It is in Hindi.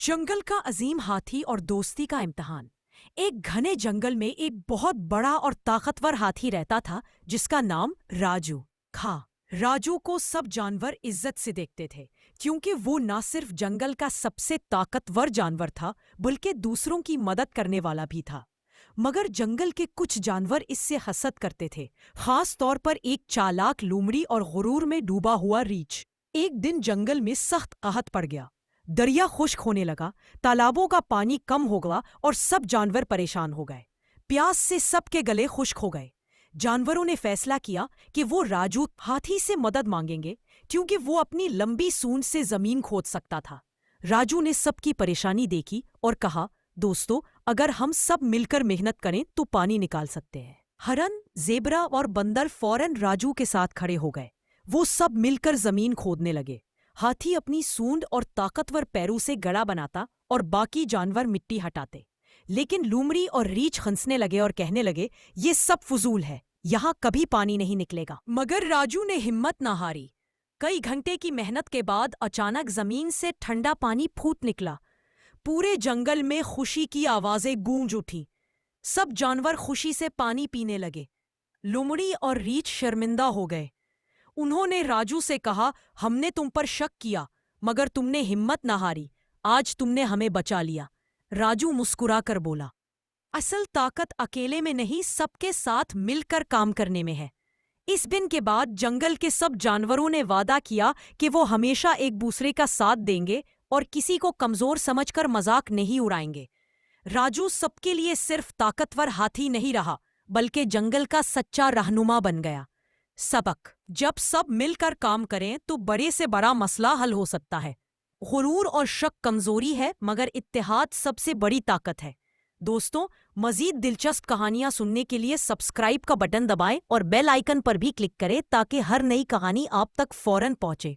जंगल का अजीम हाथी और दोस्ती का इम्तिहान। एक घने जंगल में एक बहुत बड़ा और ताकतवर हाथी रहता था जिसका नाम राजू था। राजू को सब जानवर इज्जत से देखते थे क्योंकि वो न सिर्फ जंगल का सबसे ताकतवर जानवर था बल्कि दूसरों की मदद करने वाला भी था। मगर जंगल के कुछ जानवर इससे हसद करते थे, खास तौर पर एक चालाक लोमड़ी और गुरूर में डूबा हुआ रीछ। एक दिन जंगल में सख्त कहत पड़ गया। दरिया खुश्क होने लगा, तालाबों का पानी कम हो गया और सब जानवर परेशान हो गए। प्यास से सबके गले खुश्क हो गए। जानवरों ने फैसला किया कि वो राजू हाथी से मदद मांगेंगे क्योंकि वो अपनी लंबी सूंड से जमीन खोद सकता था। राजू ने सबकी परेशानी देखी और कहा, दोस्तों, अगर हम सब मिलकर मेहनत करें तो पानी निकाल सकते हैं। हरन, जेबरा और बंदर फौरन राजू के साथ खड़े हो गए। वो सब मिलकर जमीन खोदने लगे। हाथी अपनी सूंड और ताकतवर पैरों से गड़ा बनाता और बाकी जानवर मिट्टी हटाते। लेकिन लूमड़ी और रीछ हंसने लगे और कहने लगे, ये सब फजूल है, यहाँ कभी पानी नहीं निकलेगा। मगर राजू ने हिम्मत न हारी। कई घंटे की मेहनत के बाद अचानक जमीन से ठंडा पानी फूट निकला। पूरे जंगल में खुशी की आवाजें गूंज उठी। सब जानवर खुशी से पानी पीने लगे। लोमड़ी और रीछ शर्मिंदा हो गए। उन्होंने राजू से कहा, हमने तुम पर शक किया मगर तुमने हिम्मत न हारी। आज तुमने हमें बचा लिया। राजू मुस्कुराकर बोला, असल ताकत अकेले में नहीं, सबके साथ मिलकर काम करने में है। इस दिन के बाद जंगल के सब जानवरों ने वादा किया कि वो हमेशा एक दूसरे का साथ देंगे और किसी को कमजोर समझकर मजाक नहीं उड़ाएंगे। राजू सबके लिए सिर्फ ताकतवर हाथी नहीं रहा बल्कि जंगल का सच्चा रहनुमा बन गया। सबक: जब सब मिलकर काम करें तो बड़े से बड़ा मसला हल हो सकता है। गुरूर और शक कमजोरी है मगर इत्तेहाद सबसे बड़ी ताकत है। दोस्तों, मजीद दिलचस्प कहानियां सुनने के लिए सब्सक्राइब का बटन दबाएं और बेल आइकन पर भी क्लिक करें ताकि हर नई कहानी आप तक फौरन पहुंचे।